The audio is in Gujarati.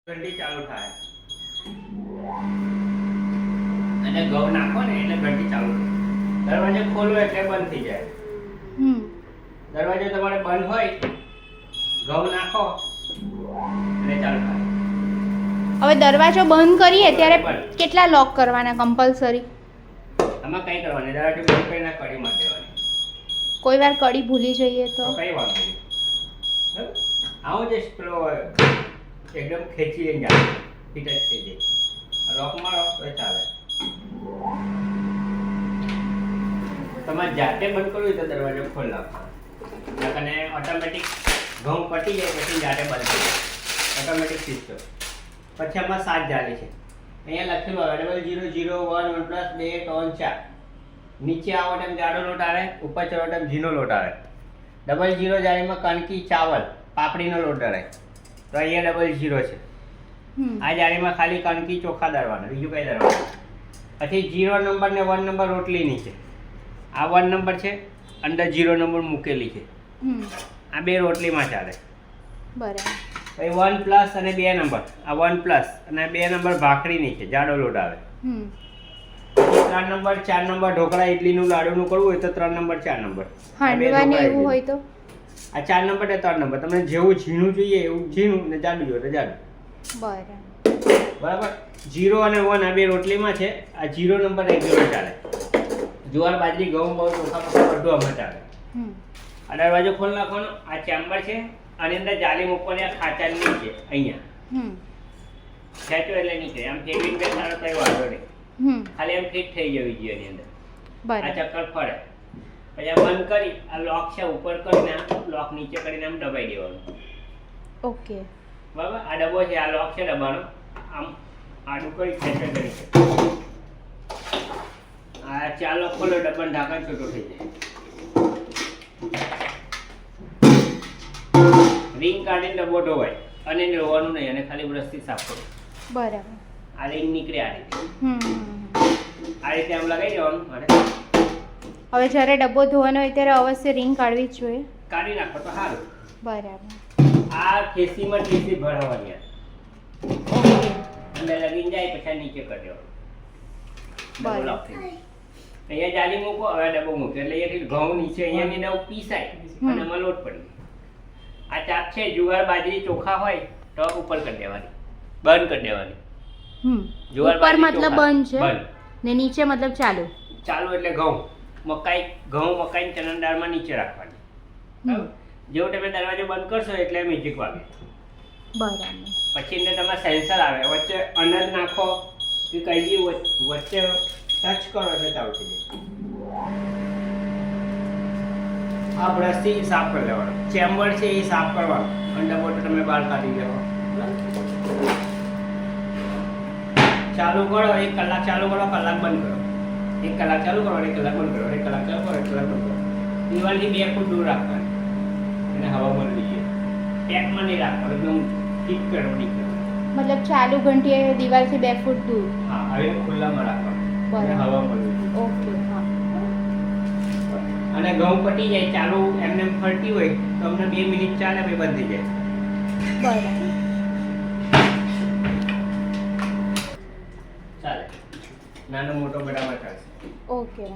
ઘંટી ચાલુ થાય અને ઘઉં નાખો ને એટલે ઘંટી ચાલુ થાય. દરવાજો ખોલો એટલે બંધ થઈ જાય. દરવાજો તમારે બંધ હોય ઘઉં નાખો એટલે ચાલુ થાય. હવે દરવાજો બંધ કરીએ ત્યારે કેટલા લોક કરવાના કમ્પલસરી? આમાં કઈ કરવાની, દરવાજો બંધ કરીને કડી મારી દેવાની. કોઈ વાર કડી ભૂલી જઈએ તો કઈ વાંધો નહીં. આવું જે પેલો એકદમ ખેંચી લઈને જાય ફિટ જ થઈ જાય. લોક મારો તો ચાલે. તમારે જાતે બંધ કરવું હોય તો દરવાજો ખોલ નાખવાનો અને ઓટોમેટિક ઘઉં પટી જાય પછી જાતે બંધ થઈ જાય. Automatic system. પછી આમાં 7 જાળી છે. અહીંયા લખેલું આવે 0001 1+2 3 4. નીચે આવો ટાઈમ જાડો લોટ આવે, ઉપર ચડો ટાઈમ ઝીનો લોટ આવે. 00 જાળીમાં કણકી ચાવલ પાપડીનો લોટ ડરાય તો અહીંયા 00 છે. આ જાળીમાં ખાલી કણકી ચોખા દળવાના, બીજું કઈ દળવાનું. પછી 0 નંબર ને 1 નંબર રોટલીની છે. આ 1 નંબર છે, અંદર 0 નંબર મૂકેલી છે. આ બે રોટલીમાં ચાલે. બરાબર. પછી 1 પ્લસ અને 2 નંબર. આ 1 પ્લસ અને 2 નંબર ભાખરીની છે, જાડો લોટ આવે. 3 નંબર 4 નંબર ઢોકળા ઇડલીનું લાડુનું કરવું હોય તો 3 નંબર 4 નંબર. હાંડવાની એવું હોય તો આ 4 નંબર ને 3 નંબર. તમને જેવું ઝીણું જોઈએ એવું ઝીણું ને જાડું જોઈએ તો જાડું. બરાબર. 0 અને 1 આ બે રોટલીમાં છે. આ 0 નંબર રેગ્યુલર ચાલે. જુવાર બાજરી ઘઉં બહુ ચોખા પકા બધું આમાં ચાલે. આ દરવાજો ખોલ નાખવાનો. આ ચેમ્બર છે, આની અંદર જાલી મૂકવાની. આ ખાચા નીચે અહીંયા ખેંચો એટલે નીચે આમ ફેરવીને બેસાડો તો વાંધો નહીં. ખાલી એમ ફિટ થઈ જવી જોઈએ એની અંદર. આ ચક્કર ફરે પછી આ બંધ કરી આ લોક છે ઉપર કરીને લોક નીચે કરીને આમ દબાઈ દેવાનું. ઓકે. બરાબર. આ ડબ્બો છે, આ લોક છે ડબ્બાનો. આમ આડું કરી ખેંચો કરી છે. આ ચાલો ખોલો ડબ્બાનું ઢાંકણ છૂટું થઈ જાય. રિંગ કાઢીને ડબ્બો ધોવાય અને ધોવાનું નહીં અને ખાલી બ્રશથી સાફ કરો. બરાબર. આ રિંગ નીકળે આ રીતે. આ રીતે આમ લગાવી દેવાનું. અને હવે જ્યારે ડબ્બો ધોવાનો હોય ત્યારે અવશ્ય રિંગ કાઢવી જ જોઈએ. કાઢી નાખો તો સારું. બરાબર. આ ખેસીમાં ખેસી ભરાવાની ઓકે. અંદર લગીને જાય પછી નીચે કરી દેવાનું. બરાબર. અહીંયા જાલી મૂકો, હવે ડબ્બો મૂકો એટલે અહીંયાથી ઘઉં નીચે અહીંયાની નવ પીસાય અને એમાં લોટ પડી. આ ચાપ છે, જુવાર બાજરી ચોખા હોય તો ઉપર કરી દેવાની, બંધ કરી દેવાની. ઉપર મતલબ બંધ છે ને નીચે મતલબ ચાલુ. ચાલુ એટલે ઘઉં મકાઈ ચણા દાળમાં નીચે રાખવાની. જેવો તમે દરવાજો બંધ કરશો એટલે મ્યુઝિક વાગે. બરાબર. પછી અંદર તમારે સેન્સર આવે, વચ્ચે અનાજ નાખો કે કઈ બી વચ્ચે ટચ કરો એટલે ચાલુ થઈ જાય. આ બ્રશથી સાફ કરી લેવાનો. ચેમ્બર છે એ સાફ કરવાનો. અંડા બોટલ તમે બહાર કાઢી લેવો. ચાલુ કરો 1 કલાક ચાલુ કરો, કલાક બંધ કરો. 1 કલાક ચાલુ કરો, 1 કલાક બંધ કરો, 1 કલાક ચાલુ કરો, 1 કલાક બંધ કરો. દિવાલથી 2 ફૂટ દૂર રાખવાની અને હવા મળવી જોઈએ. પેકમાં નહીં રાખવાનું, એકદમ ફિટ કરવાની. મતલબ ચાલુ ઘંટી દિવાલથી 2 ફૂટ દૂર. હા, હવે ખુલ્લામાં રાખવાનું અને હવા મળવી જોઈએ. ઓકે. હા. અને ઘઉં પટી જાય ચાલુ એમને ફરતી હોય તો અમને 2 મિનિટ ચાલે પછી બંધ થઈ જાય. બરાબર. ચાલે. નાનો મોટો બરાબર ચાલશે. ઓકે.